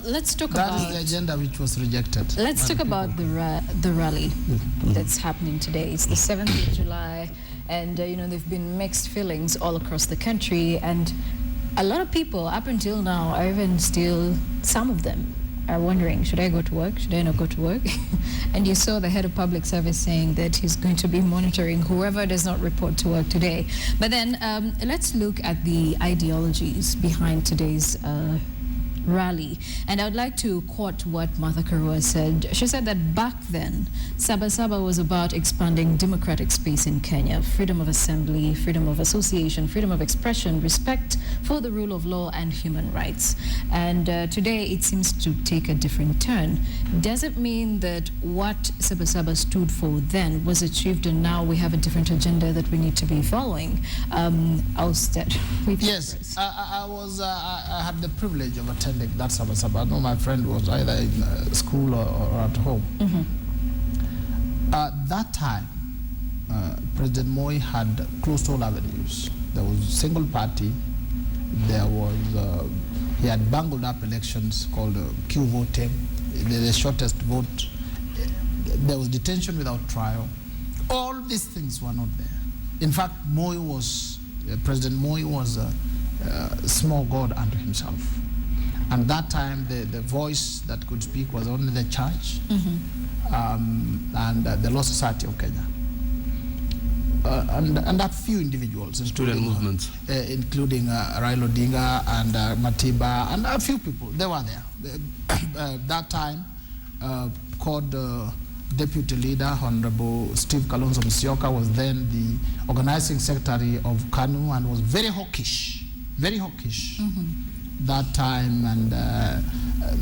let's talk that about... That is the agenda which was rejected. Let's talk about the rally that's happening today. It's the 7th of July, and you know, there've been mixed feelings all across the country, and a lot of people up until now are even still, some of them are wondering, should I go to work? Should I not go to work? And you saw the head of public service saying that he's going to be monitoring whoever does not report to work today. But then let's look at the ideologies behind today's rally. And I would like to quote what Martha Karua said. She said that back then, Saba Saba was about expanding democratic space in Kenya, freedom of assembly, freedom of association, freedom of expression, respect for the rule of law and human rights. And today it seems to take a different turn. Does it mean that what Saba Saba stood for then was achieved and now we have a different agenda that we need to be following? I'll start with Yes, I had the privilege of attending that Saba Saba. I know my friend was either in school or at home. That time, President Moi had closed all avenues. There was a single party. There was, he had bungled up elections called queue voting, the shortest vote. There was detention without trial. All these things were not there. In fact, President Moi was a small god unto himself. And that time, the voice that could speak was only the church and the Law Society of Kenya. And a few individuals. Student movements. Including Raila Odinga and Matiba and a few people. They were there. That time, called Deputy Leader, Honorable Steve Kalonzo Musyoka, was then the organizing secretary of KANU and was very hawkish that time, and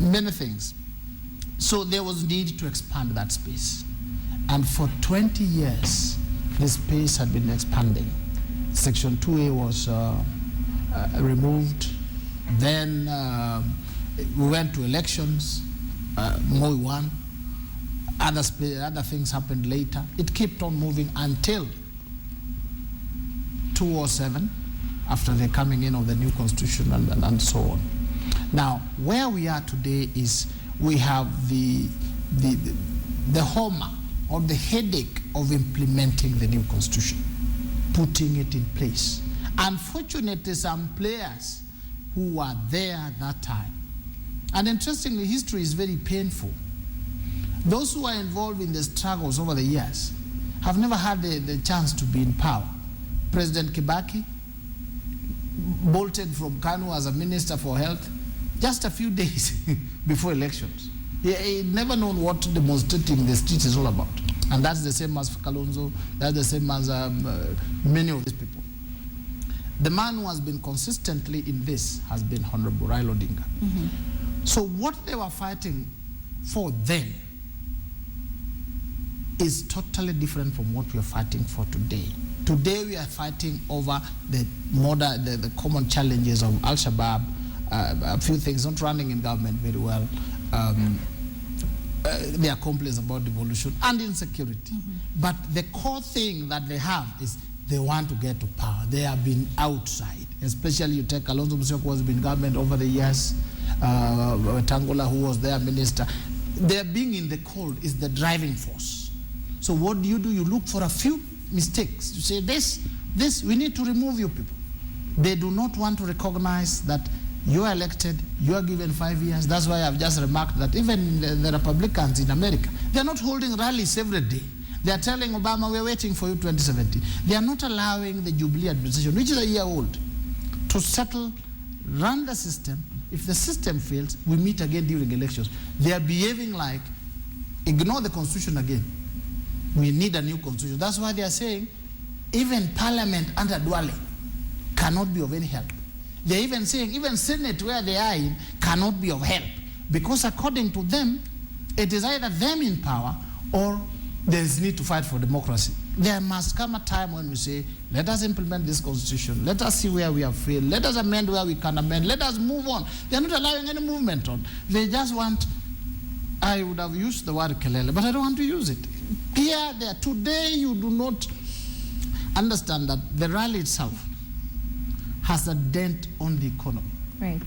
many things. So there was need to expand that space. And for 20 years, this space had been expanding. Section 2A was removed. Then we went to elections. Moi won. Other things happened later. It kept on moving until 2007, after the coming in of the new constitution and so on. Now, where we are today is we have the hallmark or the headache of implementing the new constitution, putting it in place. Unfortunately, some players who were there at that time, and interestingly, history is very painful. Those who are involved in the struggles over the years have never had the chance to be in power. President Kibaki bolted from KANU as a minister for health just a few days before elections. He never known what demonstrating in the streets is all about. And that's the same as Kalonzo, that's the same as many of these people. The man who has been consistently in this has been Honorable Raila Odinga. So what they were fighting for then is totally different from what we are fighting for today. Today we are fighting over the common challenges of Al-Shabaab, a few things, not running in government very well, their complaints about devolution and insecurity. But the core thing that they have is they want to get to power. They have been outside, especially you take Kalonzo Musyoka, who has been in government over the years, Tangola, who was their minister. Their being in the cold is the driving force. So what do? You look for a few mistakes. You say, this, we need to remove you people. They do not want to recognize that you are elected, you are given 5 years. That's why I've just remarked that even the Republicans in America, they're not holding rallies every day. They are telling Obama, we're waiting for you 2017. They are not allowing the Jubilee administration, which is a year old, to settle, run the system. If the system fails, we meet again during elections. They are behaving like, ignore the constitution again. We need a new constitution. That's why they are saying, even parliament under Duale cannot be of any help. They're even saying, even Senate where they are in cannot be of help. Because according to them, it is either them in power or there is need to fight for democracy. There must come a time when we say, let us implement this constitution. Let us see where we have failed. Let us amend where we can amend. Let us move on. They're not allowing any movement on. They just want, I would have used the word kelele, but I don't want to use it. Here, there. Today, you do not understand that the rally itself has a dent on the economy. Right.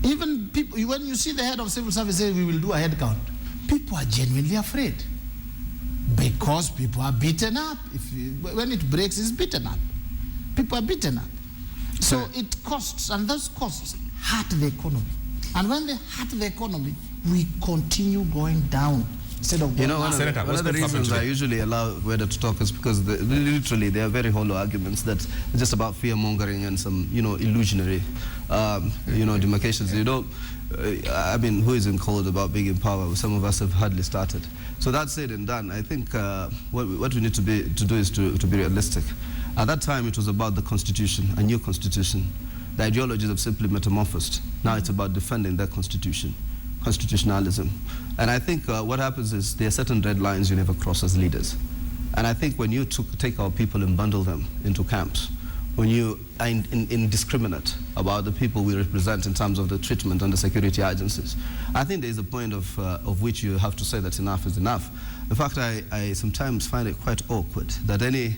Even people, when you see the head of civil service say we will do a head count, people are genuinely afraid because people are beaten up. When it breaks, it's beaten up. People are beaten up. So it costs, and those costs hurt the economy. And when they hurt the economy, we continue going down instead of going up. Senator, one of the reasons I usually allow Weda to talk is because literally they are very hollow arguments that are just about fear-mongering and some, illusionary, demarcations. I mean, who isn't called about being in power? Some of us have hardly started. So that said and done, I think what we need to do is to be realistic. At that time, it was about the constitution, a new constitution. The ideologies have simply metamorphosed. Now it's about defending that constitution, constitutionalism. And I think what happens is there are certain red lines you never cross as leaders. And I think when you take our people and bundle them into camps, when you are indiscriminate about the people we represent in terms of the treatment under security agencies, I think there is a point of which you have to say that enough is enough. In fact, I sometimes find it quite awkward that any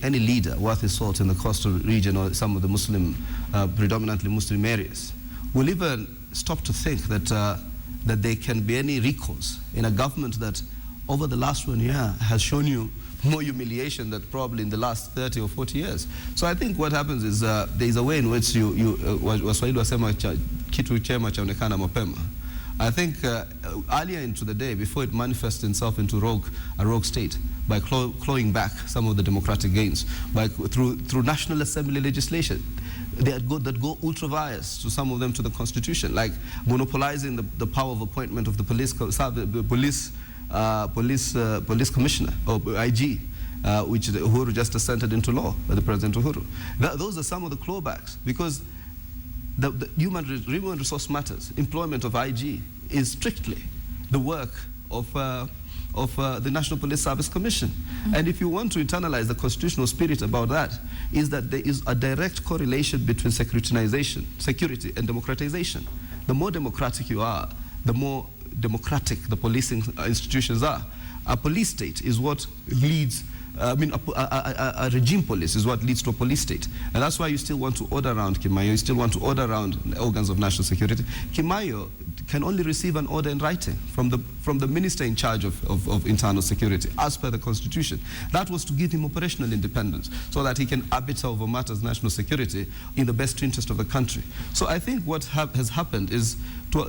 leader worth his salt in the coastal region or some of the predominantly Muslim areas will even stop to think that there can be any recourse in a government that over the last 1 year has shown you more humiliation than probably in the last 30 or 40 years. So I think what happens is there is a way in which Waswahili wasema kitu chema chaonekana mapema. I think earlier into the day, before it manifests itself into a rogue state, by clawing back some of the democratic gains, through National Assembly legislation, that go ultra vires to some of them to the Constitution, like monopolizing the power of appointment of the police commissioner or IG, which Uhuru just assented into law by the President Uhuru. Those are some of the clawbacks, because the human resource matters, employment of IG is strictly the work of the National Police Service Commission. And if you want to internalize the constitutional spirit about that, is that there is a direct correlation between security and democratization. The more democratic you are, the more democratic the policing institutions are. A police state is what leads, a regime police is what leads to a police state. And that's why you still want to order around Kimayo, you still want to order around organs of national security. Kimayo can only receive an order in writing from the minister in charge of internal security, as per the Constitution. That was to give him operational independence, so that he can arbiter over matters national security in the best interest of the country. So I think what has happened is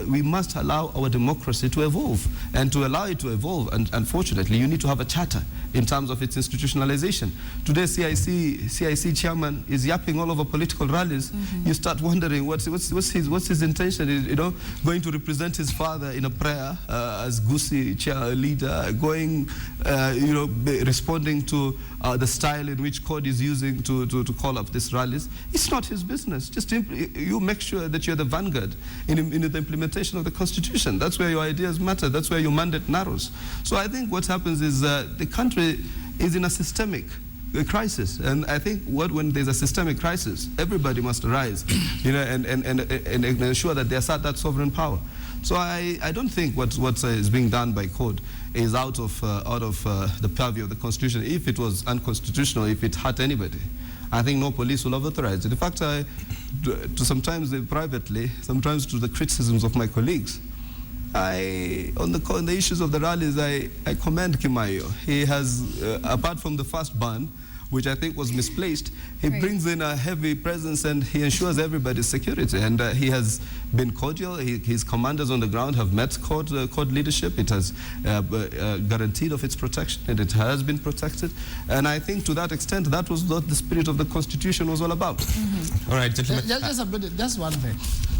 we must allow our democracy to evolve, and to allow it to evolve, and unfortunately you need to have a charter in terms of its institutionalization. Today CIC chairman is yapping all over political rallies. You start wondering what's his intention, going to represent his father in a prayer as Gusi chair leader, going responding to the style in which CORD is using to call up these rallies. It's not his business. Just you make sure that you're the vanguard in the implementation of the Constitution. That's where your ideas matter. That's where your mandate narrows. So I think what happens is the country is in a systemic crisis, and I think when there's a systemic crisis, everybody must arise, and ensure that they assert that sovereign power. So I don't think what is being done by CORD is out of the purview of the Constitution. If it was unconstitutional, if it hurt anybody, I think no police will have authorized it. In fact, sometimes privately, sometimes to the criticisms of my colleagues, on the issues of the rallies, I commend Kimayo. He has, apart from the first ban, which I think was misplaced, he brings in a heavy presence and he ensures everybody's security. And he has been cordial. His commanders on the ground have met CORD leadership. It has guaranteed of its protection, and it has been protected. And I think to that extent, that was what the spirit of the Constitution was all about. All right, gentlemen. Just one thing.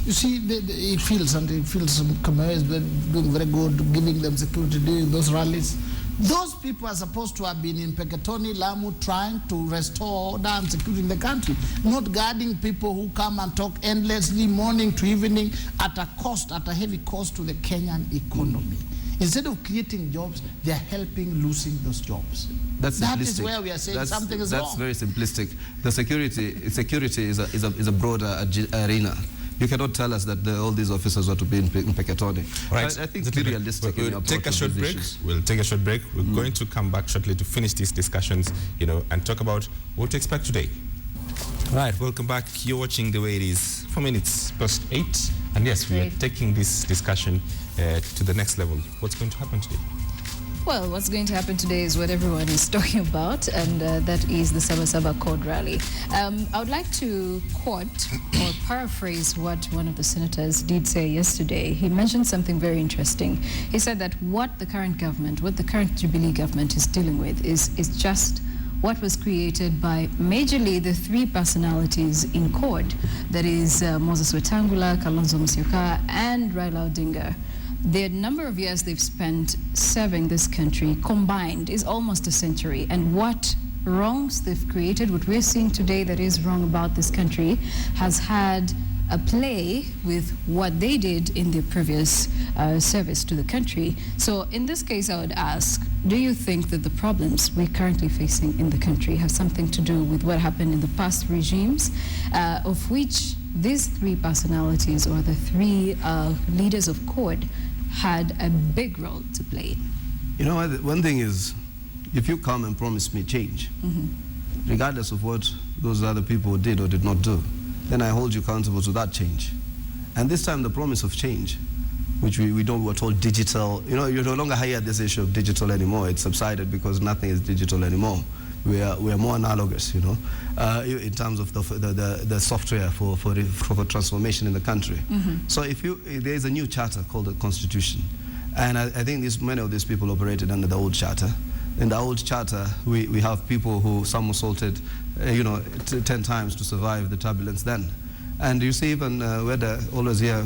You see, he feels Kimayo is doing very good, giving them security, doing those rallies. Those people are supposed to have been in Peketoni, Lamu, trying to restore order and security in the country, not guarding people who come and talk endlessly, morning to evening, at a heavy cost to the Kenyan economy. Instead of creating jobs, they are helping losing those jobs. That is where we are saying something is wrong. That's very simplistic. The security is a broader arena. You cannot tell us that all these officers are to be in Peketoni. Right. I think be realistic. We'll take a short break. We'll take a short break. We're going to come back shortly to finish these discussions, and talk about what to expect today. All right, welcome back. You're watching The Way It Is. 4 minutes past 8. And yes, we are Great. taking this discussion to the next level. What's going to happen today? Well, what's going to happen today is what everyone is talking about, and that is the Saba Saba code rally. I would like to quote or paraphrase what one of the senators did say yesterday. He mentioned something very interesting. He said that what the current government, what the current Jubilee government is dealing with is just what was created by majorly the three personalities in CORD, that is Moses Wetangula, Kalonzo Musyoka, and Raila Odinga. The number of years they've spent serving this country combined is almost a century, and what wrongs they've created, what we're seeing today that is wrong about this country, has had a play with what they did in their previous service to the country. So in this case, I would ask, do you think that the problems we're currently facing in the country have something to do with what happened in the past regimes, of which these three personalities or the three leaders of CORD had a big role to play? You know, one thing is, if you come and promise me change, regardless of what those other people did or did not do, then I hold you accountable to that change. And this time the promise of change, which we were told digital, you know, you no longer hear this issue of digital anymore. It's subsided because nothing is digital anymore. We are more analogous, you know, in terms of the software for transformation in the country. So there is a new charter called the Constitution. And I think many of these people operated under the old charter. In the old charter, we have people who somersaulted, 10 times to survive the turbulence then. And you see, even Weda always here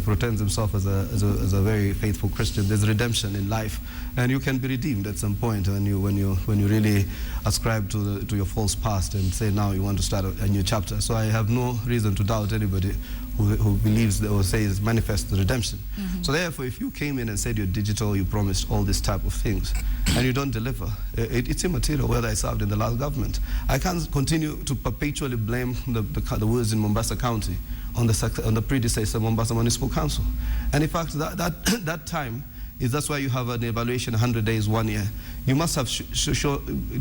pretends himself as a very faithful Christian. There's redemption in life, and you can be redeemed at some point when you really ascribe to your false past and say now you want to start a new chapter. So I have no reason to doubt anybody who believes or says manifests the redemption. So therefore, if you came in and said you're digital, you promised all this type of things, and you don't deliver, it's immaterial whether I served in the last government. I can't continue to perpetually blame the woods in Mombasa County on the predecessor Mombasa Municipal Council. And in fact, that time that's why you have an evaluation 100 days, 1 year. You must have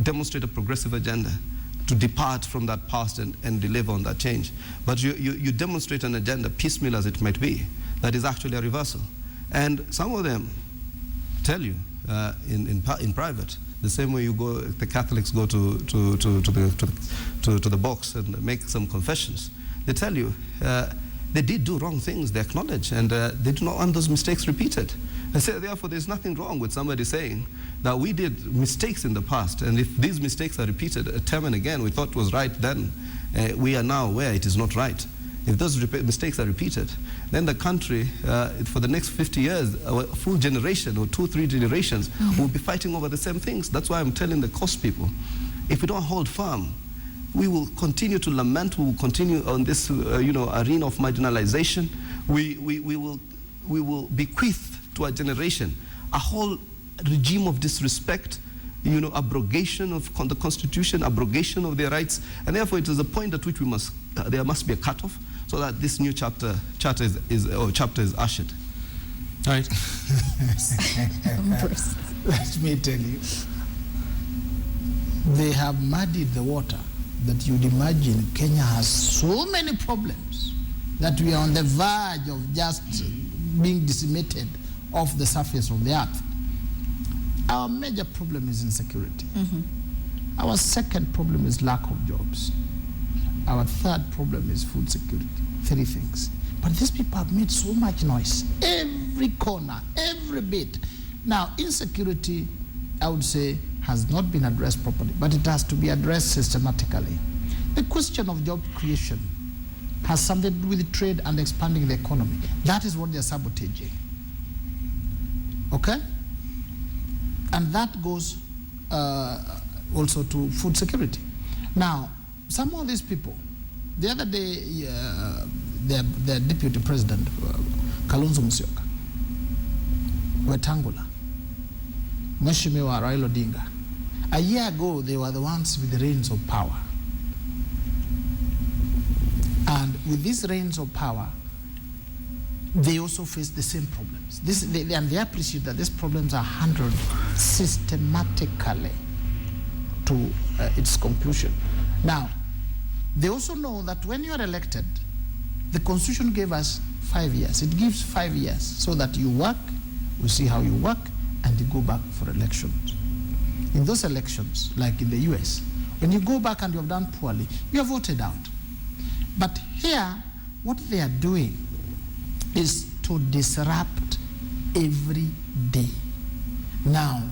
demonstrate a progressive agenda to depart from that past and deliver on that change. But you demonstrate an agenda, piecemeal as it might be, that is actually a reversal. And some of them tell you in private, the same way the Catholics go to the box and make some confessions. They tell you they did do wrong things, they acknowledge, and they do not want those mistakes repeated. I say, therefore, there's nothing wrong with somebody saying that we did mistakes in the past, and if these mistakes are repeated time and again, we thought it was right then, we are now aware it is not right. If those mistakes are repeated, then the country, for the next 50 years, a full generation or 2-3 generations will be fighting over the same things. That's why I'm telling the coast people, if we don't hold firm, we will continue to lament, we will continue on this arena of marginalization. We will bequeath to our generation a whole regime of disrespect, abrogation of the Constitution, abrogation of their rights, and therefore it is a point at which there must be a cutoff so that this new chapter is ushered. Right. Let me tell you, they have muddied the water that you'd imagine. Kenya has so many problems that we are on the verge of just being decimated off the surface of the earth. Our major problem is insecurity. Our second problem is lack of jobs. Our third problem is food security. 3 things. But these people have made so much noise. Every corner, every bit. Now, insecurity, I would say, has not been addressed properly, but it has to be addressed systematically. The question of job creation has something to do with trade and expanding the economy. That is what they're sabotaging. Okay? And that goes also to food security. Now, some of these people, the other day, the deputy president, Kalonzo Musyoka, Wetangula, Mheshimiwa Raila Odinga, a year ago, they were the ones with the reins of power. And with these reins of power, they also face the same problems. And they appreciate that these problems are handled systematically to its conclusion. Now, they also know that when you are elected, the Constitution gave us 5 years. It gives 5 years so that you work, we see how you work, and you go back for elections. In those elections, like in the US, when you go back and you have done poorly, you are voted out. But here, what they are doing is to disrupt every day. Now,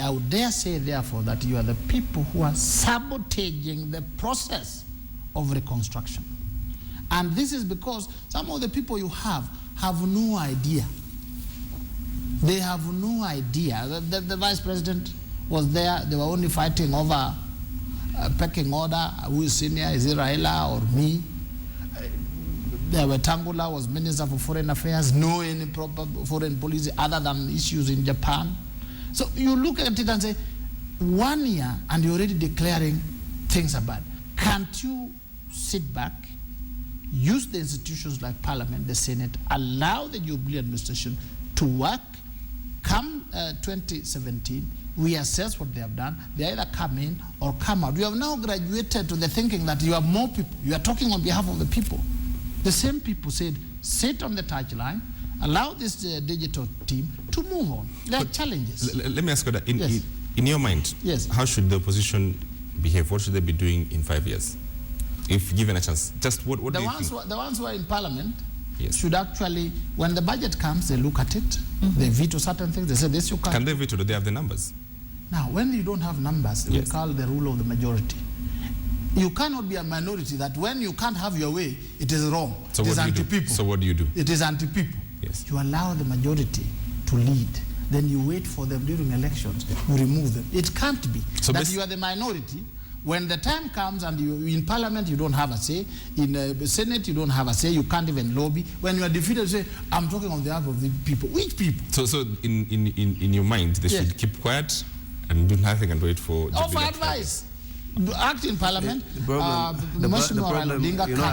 I would dare say, therefore, that you are the people who are sabotaging the process of reconstruction. And this is because some of the people you have no idea. They have no idea. The vice president was there. They were only fighting over pecking order. Who is senior? Is it Raila or me? There were Tangula was Minister for Foreign Affairs. No any proper foreign policy other than issues in Japan. So you look at it and say, 1 year and you're already declaring things are bad. Can't you sit back, use the institutions like Parliament, the Senate, allow the Jubilee administration to work? Come 2017, we assess what they have done. They either come in or come out. You have now graduated to the thinking that you have more people. You are talking on behalf of the people. The same people said, sit on the touchline, allow this digital team to move on. There are challenges. Let me ask you that. Yes. In your mind, yes, how should the opposition behave? What should they be doing in 5 years? If given a chance, just what do you think? The ones who are in Parliament, yes, should actually, when the budget comes, they look at it, they veto certain things, they say this you can't. Can they veto? Do they have the numbers? Now, when you don't have numbers, yes, we call the rule of the majority. You cannot be a minority that when you can't have your way, it is wrong. So it is what do you do? anti-people. So what do you do? It is anti-people. Yes. You allow the majority to lead. Then you wait for them during elections. You remove them. It can't be so that you are the minority. When the time comes and you in Parliament, you don't have a say. In the Senate, you don't have a say. You can't even lobby. When you are defeated, you say, I'm talking on behalf of the people. Which people? So in your mind, they should keep quiet and do nothing and wait for... Offer advice. Act in Parliament. The problem, you know,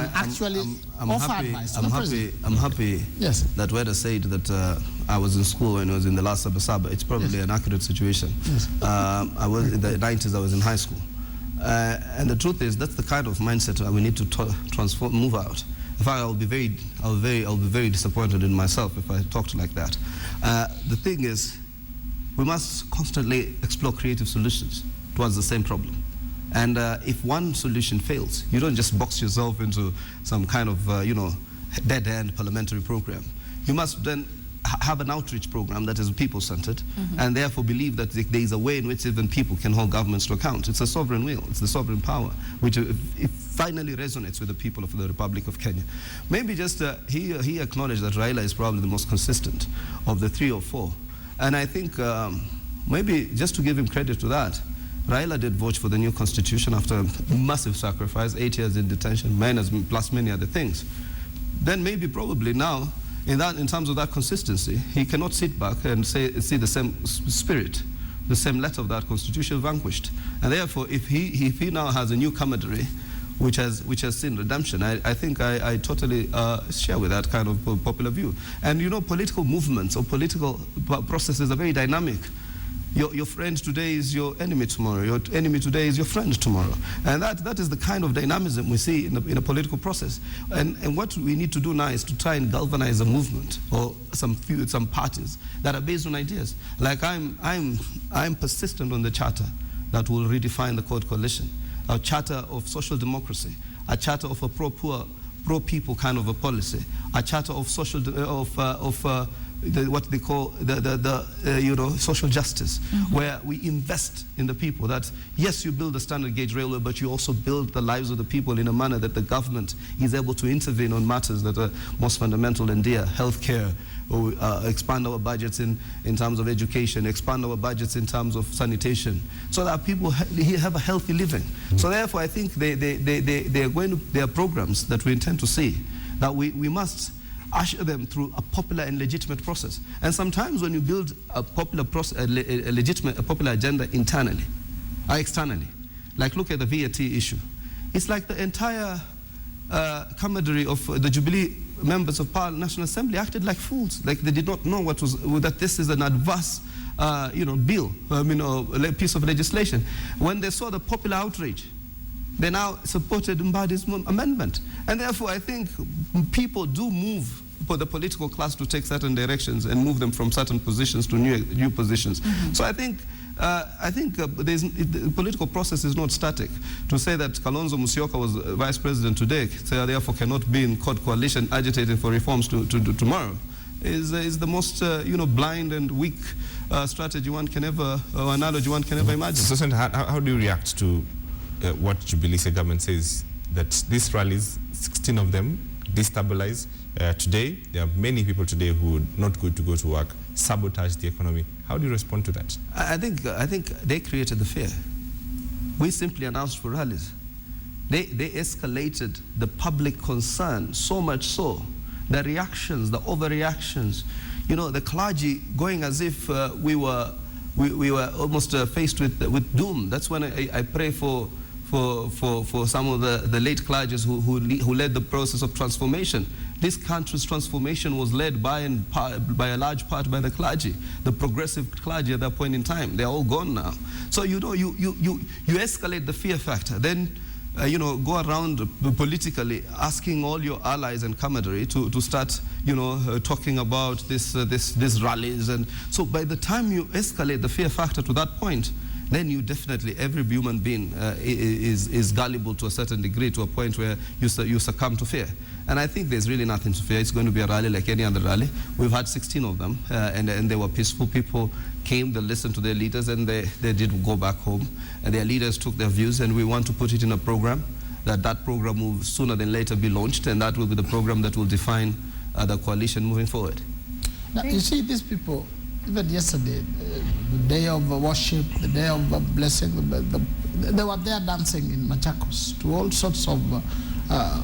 I'm happy yes, that Weda said that I was in school when I was in the last Saba Saba. It's probably an accurate situation. Yes. I was in the 90s. I was in high school, and the truth is that's the kind of mindset we need to transform, move out. In fact, I'll be very disappointed in myself if I talked like that. The thing is, we must constantly explore creative solutions towards the same problem. And if one solution fails, you don't just box yourself into some kind of, dead-end parliamentary program. You must then have an outreach program that is people-centered, and therefore believe that there is a way in which even people can hold governments to account. It's a sovereign will. It's the sovereign power, which it finally resonates with the people of the Republic of Kenya. Maybe just he acknowledged that Raila is probably the most consistent of the 3 or 4. And I think maybe just to give him credit to that, Raila did vote for the new constitution after a massive sacrifice, 8 years in detention, plus many other things. Then maybe probably now, in terms of that consistency, he cannot sit back and see the same spirit, the same letter of that constitution vanquished. And therefore, if he now has a new commandery, which has seen redemption, I think I totally share with that kind of popular view. And you know, political movements or political processes are very dynamic. Your friend today is your enemy tomorrow. Your enemy today is your friend tomorrow. And that is the kind of dynamism we see in a political process. And what we need to do now is to try and galvanize a movement or some parties that are based on ideas. Like I'm persistent on the charter that will redefine the Code Coalition, a charter of social democracy, a charter of a pro-poor, pro-people kind of a policy, a charter of what they call social justice, where we invest in the people. That yes, you build a standard gauge railway, but you also build the lives of the people in a manner that the government is able to intervene on matters that are most fundamental and dear, healthcare, or expand our budgets in terms of education, expand our budgets in terms of sanitation, so that people have a healthy living. So therefore, I think there are programs that we intend to see that we must usher them through a popular and legitimate process. And sometimes when you build a popular process, a popular agenda internally or externally, like look at the VAT issue, it's like the entire camaraderie of the Jubilee members of National Assembly acted like fools, like they did not know that this is an adverse bill, a piece of legislation. When they saw the popular outrage, they now supported Mbadi's amendment. And therefore, I think people do move for the political class to take certain directions and move them from certain positions to new positions. So I think the political process is not static. To say that Kalonzo Musyoka was vice president today, so therefore cannot be in coalition agitating for reforms to tomorrow, is the most blind and weak strategy one can ever, or analogy one can ever imagine. So, Senator, how do you react to what Jubilee's government says, that these rallies, 16 of them, destabilize today? There are many people today who are not good to go to work, sabotage the economy. How do you respond to that? I think they created the fear. We simply announced for rallies. They escalated the public concern so much so. The reactions, the overreactions, the clergy going as if we were almost faced with doom. That's when I pray for some of the late clergies who led the process of transformation. This country's transformation was led by a large part by the clergy, the progressive clergy at that point in time. They're all gone now. So you escalate the fear factor. Then go around politically asking all your allies and camaraderie to start, talking about these rallies. And so by the time you escalate the fear factor to that point, then you definitely, every human being is gullible to a certain degree, to a point where you succumb to fear. And I think there's really nothing to fear. It's going to be a rally like any other rally. We've had 16 of them, and they were peaceful. People came, they listened to their leaders, and they did go back home. And their leaders took their views, and we want to put it in a program. That program will sooner than later be launched, and that will be the program that will define the coalition moving forward. Now, you see, these people, even yesterday, the day of worship, the day of blessing, they were there dancing in Machakos to all sorts of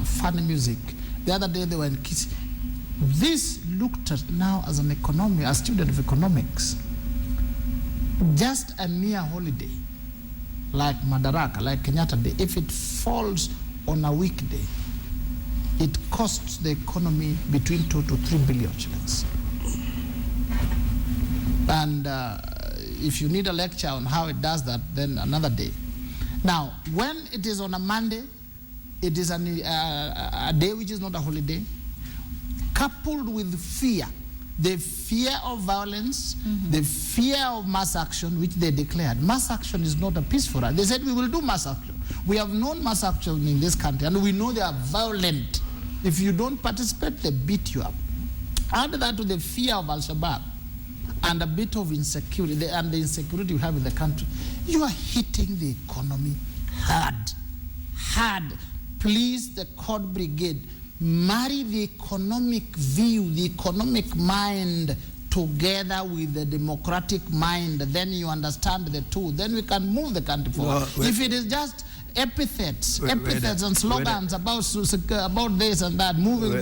funny music. The other day they were in Kisi. This looked at now as an economy, a student of economics, just a mere holiday, like Madaraka, like Kenyatta Day. If it falls on a weekday, it costs the economy between 2 to 3 billion shillings. And if you need a lecture on how it does that, then another day. Now, when it is on a Monday, it is a day which is not a holiday, coupled with fear, the fear of violence, the fear of mass action, which they declared. Mass action is not a peace for us. They said we will do mass action. We have known mass action in this country, and we know they are violent. If you don't participate, they beat you up. Add that to the fear of Al-Shabaab and a bit of insecurity, and the insecurity we have in the country, you are hitting the economy hard. Please, the court brigade, marry the economic view, the economic mind together with the democratic mind. Then you understand the two. Then we can move the country forward. If it is just epithets and slogans about this and that, moving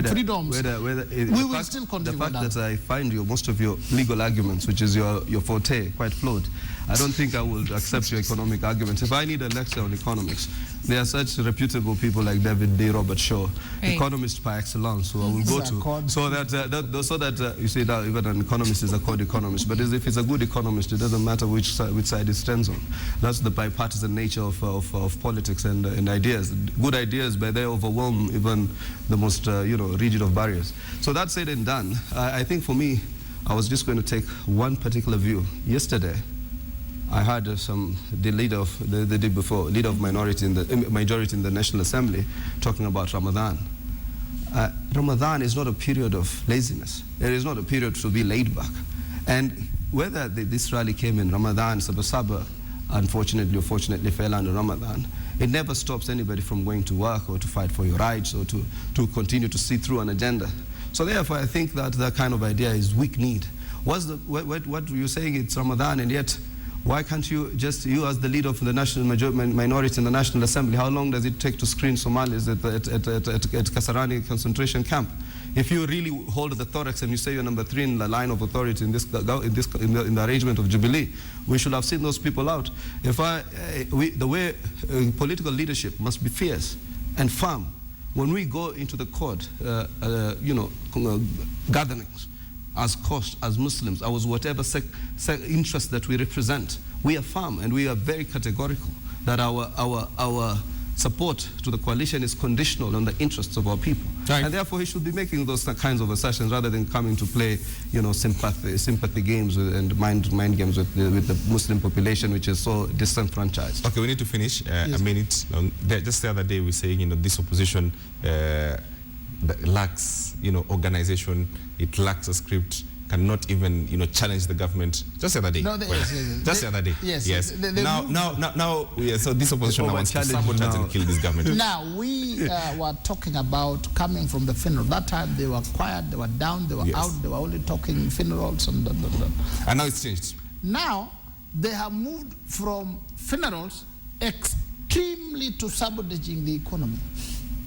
freedoms, we will still continue. The fact that I find most of your legal arguments, which is your forte, quite flawed. I don't think I will accept your economic arguments. If I need a lecture on economics, there are such reputable people like David D. Robert Shaw, economist par excellence, who I will go to, so that you see that even an economist is a code economist. But if it's a good economist, it doesn't matter which side it stands on. That's the bipartisan nature of politics and ideas. Good ideas, but they overwhelm even the most rigid of barriers. So that said and done, I think for me, I was just going to take one particular view. Yesterday, I heard the leader of majority in the National Assembly talking about Ramadan. Ramadan is not a period of laziness. It is not a period to be laid back. And whether this rally came in Ramadan, Sabas Saba, unfortunately or fortunately fell under Ramadan, it never stops anybody from going to work or to fight for your rights or to continue to see through an agenda. So therefore, I think that kind of idea is weak-kneed. What you're saying, it's Ramadan, and yet why can't you as the leader of the national minority in the National Assembly, how long does it take to screen Somalis at Kasarani concentration camp? If you really hold the thorax and you say you're number 3 in the line of authority in the arrangement of Jubilee, we should have seen those people out. The way political leadership must be fierce and firm. When we go into the court, gatherings, as cost, as Muslims, as whatever interest that we represent, we are firm and we are very categorical that our support to the coalition is conditional on the interests of our people. Right. And therefore he should be making those kinds of assertions rather than coming to play, you know, sympathy games and mind games with the Muslim population, which is so disenfranchised. Okay, we need to finish a minute. Just the other day we were saying, you know, this opposition that lacks, you know, organization, it lacks a script, cannot even, you know, challenge the government. Just the other day. No, just the other day. Yes. Now, so this opposition now wants to sabotage and kill this government. Now, we were talking about coming from the funeral. That time they were quiet, they were down, they were out, they were only talking funerals and And now it's changed. Now, they have moved from funerals extremely to sabotaging the economy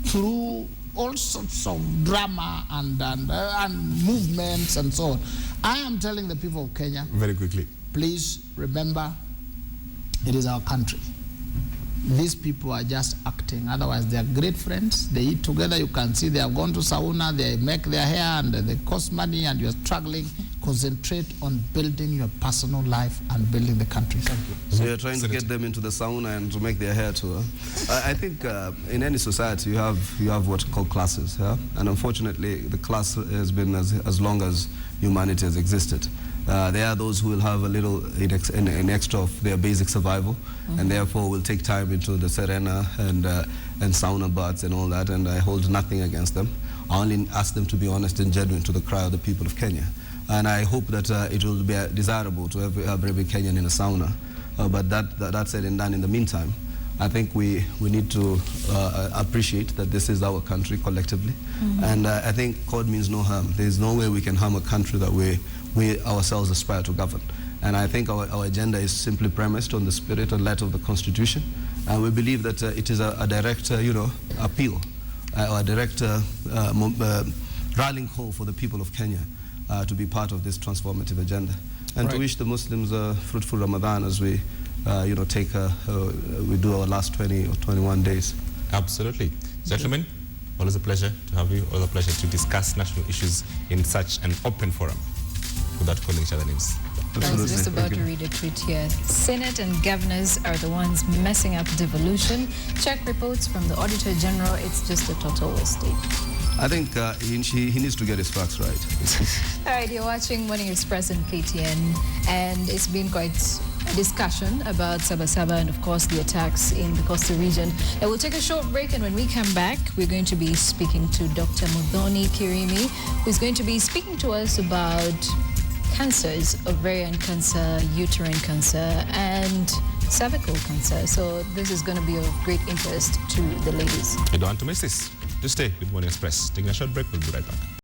through all sorts of drama and movements and so on. I am telling the people of Kenya, very quickly, please remember, it is our country. These people are just acting. Otherwise, they are great friends. They eat together. You can see they have gone to sauna. They make their hair and they cost money and you're struggling. Concentrate on building your personal life and building the country. Thank you. So you're trying to get them into the sauna and to make their hair too. I think in any society you have what are called classes. And unfortunately, the class has been as long as humanity has existed. There are those who will have a little an extra of their basic survival, and therefore will take time into the serena and sauna baths and all that, and I hold nothing against them. I only ask them to be honest and genuine to the cry of the people of Kenya. And I hope that it will be desirable to have every Kenyan in a sauna. But that said and done, in the meantime, I think we need to appreciate that this is our country collectively. And I think code means no harm. There's no way we can harm a country that we ourselves aspire to govern. And I think our agenda is simply premised on the spirit and letter of the Constitution. And we believe that it is a direct, appeal, or a direct rallying call for the people of Kenya to be part of this transformative agenda. And to wish the Muslims a fruitful Ramadan as we, we do our last 20 or 21 days. Absolutely. Gentlemen, always a pleasure to have you. Always a pleasure to discuss national issues in such an open forum without calling each other names. I was just about to read a tweet here. Senate and governors are the ones messing up devolution. Check reports from the Auditor General. It's just a total mistake. I think he needs to get his facts right. All right, you're watching Morning Express on KTN, and it's been quite a discussion about Saba Saba and, of course, the attacks in the coastal region. And we'll take a short break, and when we come back, we're going to be speaking to Dr. Muthoni Kirimi, who's going to be speaking to us about cancers, ovarian cancer, uterine cancer, and cervical cancer. So this is going to be of great interest to the ladies. You don't want to miss this. Just stay with Morning Express. Taking a short break, we'll be right back.